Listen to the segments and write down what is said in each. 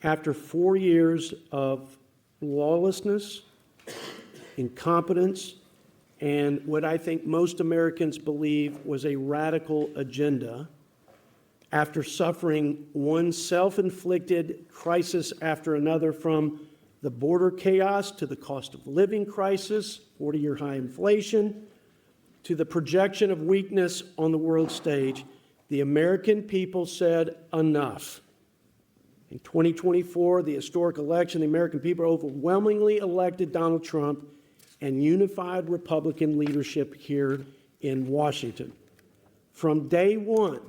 After 4 years of lawlessness, incompetence, and what I think most Americans believe was a radical agenda, after suffering one self-inflicted crisis after another, from the border chaos to the cost of living crisis, 40-year high inflation, to the projection of weakness on the world stage, the American people said enough. In 2024, the historic election, the American people overwhelmingly elected Donald Trump and unified Republican leadership here in Washington. From day one,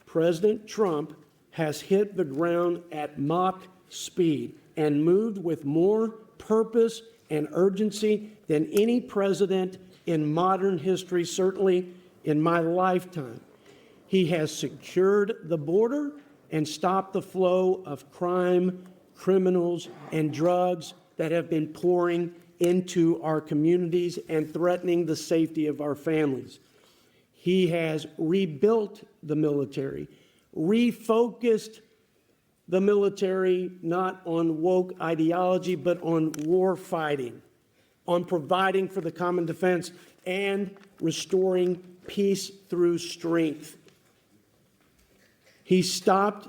President Trump has hit the ground at Mach speed and moved with more purpose and urgency than any president in modern history, certainly in my lifetime. He has secured the border and stopped the flow of crime, criminals, and drugs that have been pouring into our communities and threatening the safety of our families. He has rebuilt the military, refocused the military not on woke ideology, but on war fighting, on providing for the common defense, and restoring peace through strength. He stopped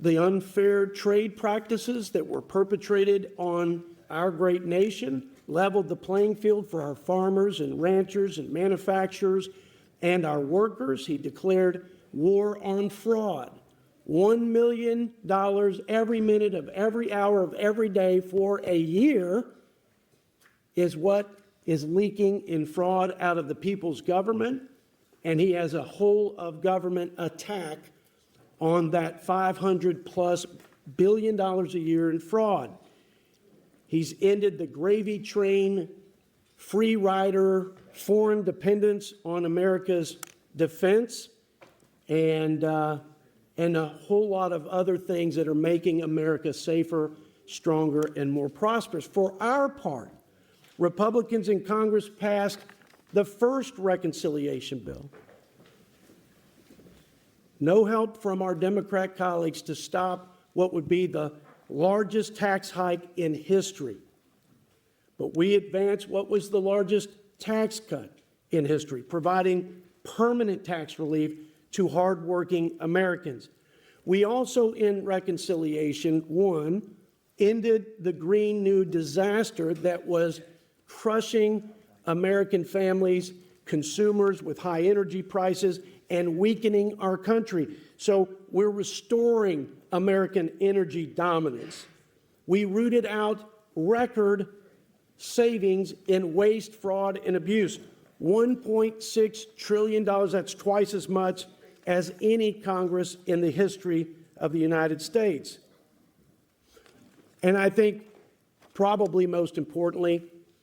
the unfair trade practices that were perpetrated on our great nation, leveled the playing field for our farmers and ranchers and manufacturers and our workers. He declared war on fraud. $1 million every minute of every hour of every day for a year is what is leaking in fraud out of the people's government, and he has a whole of government attack on that $500+ billion a year in fraud. He's ended the gravy train, free rider, foreign dependence on America's defense, and a whole lot of other things that are making America safer, stronger, and more prosperous. For our part, Republicans in Congress passed the first reconciliation bill. No help from our Democrat colleagues to stop what would be the largest tax hike in history. But we advanced what was the largest tax cut in history, providing permanent tax relief to hardworking Americans. We also, in reconciliation, one, ended the Green New disaster that was crushing American families, consumers with high energy prices, and weakening our country. So we're restoring American energy dominance. We rooted out record savings in waste, fraud, and abuse. $1.6 trillion, that's twice as much as any Congress in the history of the United States. And I think probably most importantly,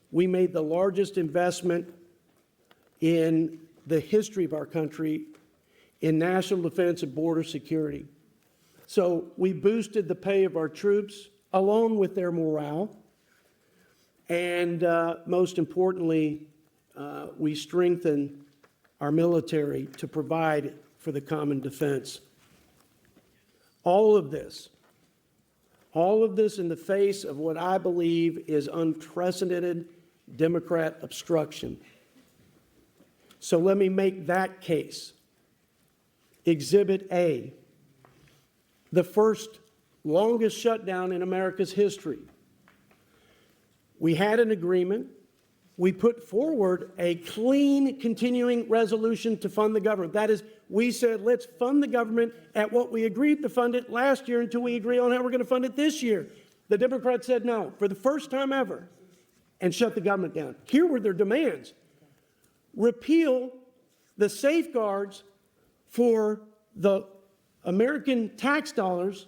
we made the largest investment in the history of our country in national defense and border security. So we boosted the pay of our troops along with their morale. And most importantly, we strengthened our military to provide for the common defense. All of this in the face of what I believe is unprecedented Democrat obstruction. So let me make that case. Exhibit A, the first longest shutdown in America's history. We had an agreement. We put forward a clean continuing resolution to fund the government. That is, we said, let's fund the government at what we agreed to fund it last year until we agree on how we're going to fund it this year. The Democrats said no, for the first time ever, and shut the government down. Here were their demands. Repeal the safeguards for the American tax dollars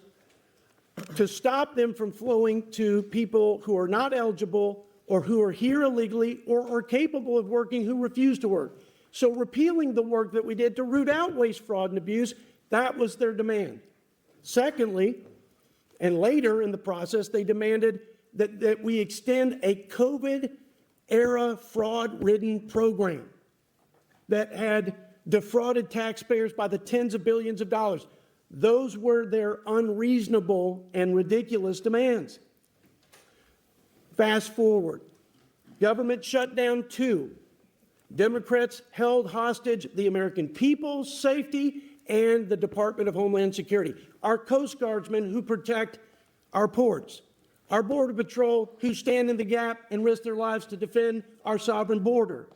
to stop them from flowing to people who are not eligible or who are here illegally or are capable of working who refuse to work. So repealing the work that we did to root out waste, fraud, and abuse, that was their demand. Secondly, and later in the process, they demanded that we extend a COVID-era fraud-ridden program that had defrauded taxpayers by the tens of billions of dollars. Those were their unreasonable and ridiculous demands. Fast forward. Government shutdown 2. Democrats held hostage the American people's safety and the Department of Homeland Security. Our Coast Guardsmen who protect our ports. Our Border Patrol who stand in the gap and risk their lives to defend our sovereign border.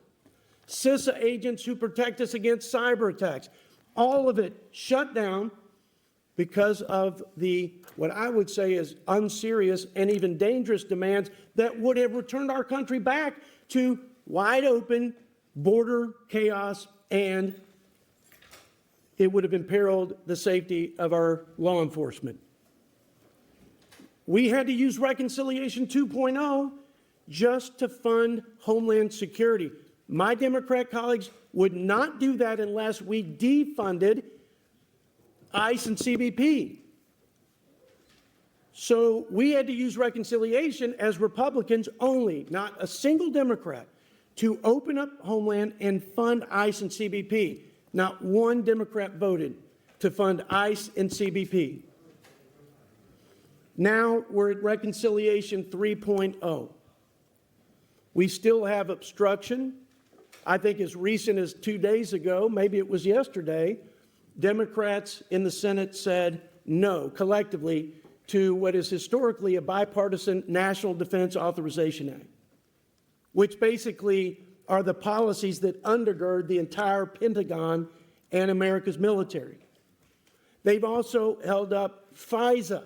CISA agents who protect us against cyber attacks. All of it shut down because of the, what I would say is unserious and even dangerous demands that would have returned our country back to wide open border chaos, and it would have imperiled the safety of our law enforcement. We had to use Reconciliation 2.0 just to fund Homeland Security. My Democrat colleagues would not do that unless we defunded ICE and CBP. So we had to use reconciliation as Republicans only, not a single Democrat, to open up Homeland and fund ICE and CBP. Not one Democrat voted to fund ICE and CBP. Now we're at Reconciliation 3.0. We still have obstruction. I think as recent as 2 days ago, maybe it was yesterday, Democrats in the Senate said no, collectively, to what is historically a bipartisan National Defense Authorization Act, which basically are the policies that undergird the entire Pentagon and America's military. They've also held up FISA,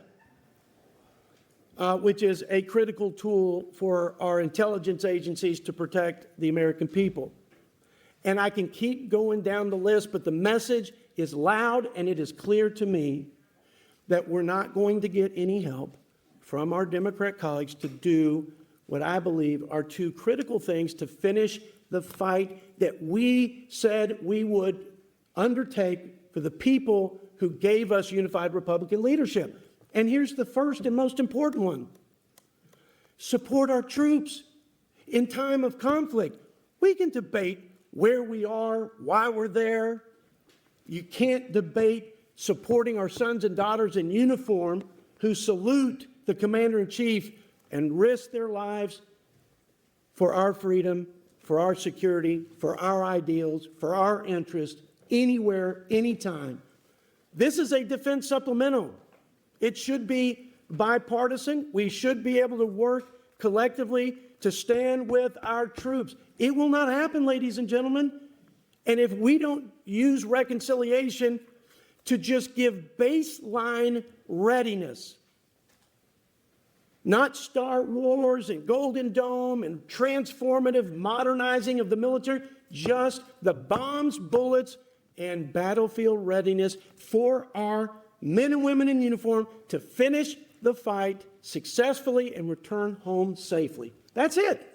which is a critical tool for our intelligence agencies to protect the American people. And I can keep going down the list, but the message is loud and it is clear to me that we're not going to get any help from our Democrat colleagues to do what I believe are 2 critical things to finish the fight that we said we would undertake for the people who gave us unified Republican leadership. And here's the first and most important one. Support our troops in time of conflict. We can debate where we are, why we're there. You can't debate supporting our sons and daughters in uniform who salute the commander-in-chief and risk their lives for our freedom, for our security, for our ideals, for our interests, anywhere, anytime. This is a defense supplemental. It should be bipartisan. We should be able to work collectively to stand with our troops. It will not happen, ladies and gentlemen. And if we don't use reconciliation to just give baseline readiness, not Star Wars and Golden Dome and transformative modernizing of the military, just the bombs, bullets, and battlefield readiness for our men and women in uniform to finish the fight successfully and return home safely. That's it.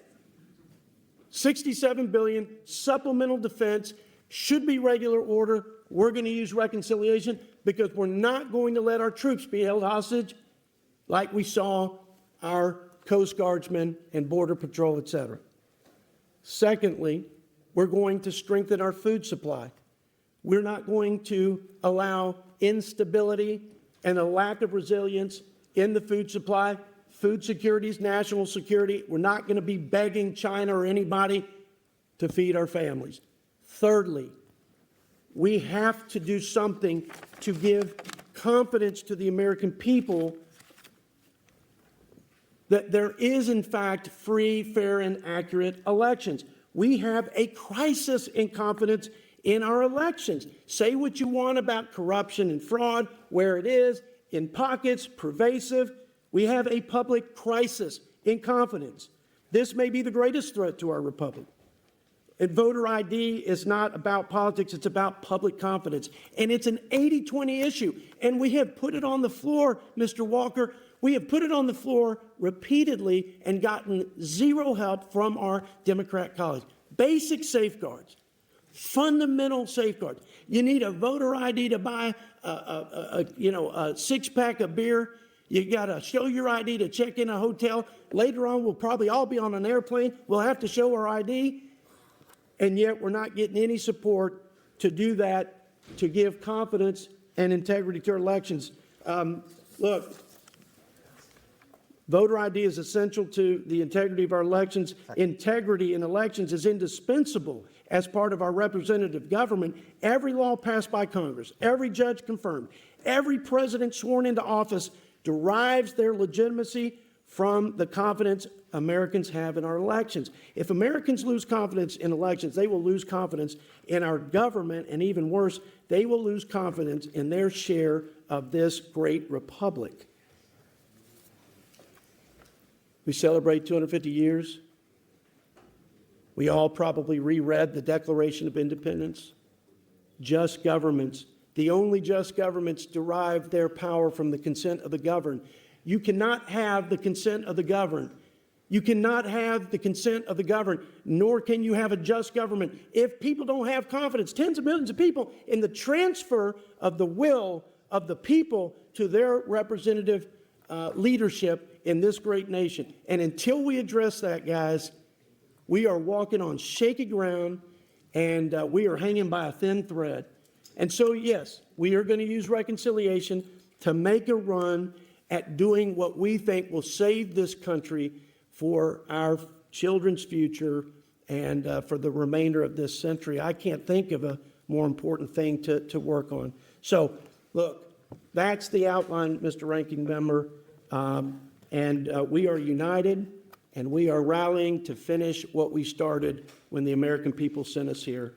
$67 billion, supplemental defense, should be regular order. We're going to use reconciliation because we're not going to let our troops be held hostage like we saw our Coast Guardsmen and Border Patrol, et cetera. Secondly, we're going to strengthen our food supply. We're not going to allow instability and a lack of resilience in the food supply. Food security is national security. We're not going to be begging China or anybody to feed our families. Thirdly, we have to do something to give confidence to the American people that there is, in fact, free, fair, and accurate elections. We have a crisis in confidence in our elections. Say what you want about corruption and fraud, where it is, in pockets, pervasive. We have a public crisis in confidence. This may be the greatest threat to our republic. And voter ID is not about politics, it's about public confidence. And it's an 80-20 issue. And we have put it on the floor, Mr. Walker. We have put it on the floor repeatedly and gotten zero help from our Democrat colleagues. Basic safeguards, fundamental safeguards. You need a voter ID to buy a six-pack of beer. You got to show your ID to check in a hotel. Later on, we'll probably all be on an airplane. We'll have to show our ID. And yet we're not getting any support to do that, to give confidence and integrity to our elections. Look, voter ID is essential to the integrity of our elections. Integrity in elections is indispensable as part of our representative government. Every law passed by Congress, every judge confirmed, every president sworn into office derives their legitimacy from the confidence Americans have in our elections. If Americans lose confidence in elections, they will lose confidence in our government, and even worse, they will lose confidence in their share of this great republic. We celebrate 250 years. We all probably reread the Declaration of Independence. Just governments, the only just governments, derive their power from the consent of the governed. You cannot have the consent of the governed. You cannot have the consent of the governed, nor can you have a just government if people don't have confidence, tens of millions of people, in the transfer of the will of the people to their representative leadership in this great nation. And until we address that, guys, we are walking on shaky ground, and we are hanging by a thin thread. And so, yes, we are going to use reconciliation to make a run at doing what we think will save this country for our children's future and for the remainder of this century. I can't think of a more important thing to work on. So, look, that's the outline, Mr. Ranking Member, and we are united, and we are rallying to finish what we started when the American people sent us here.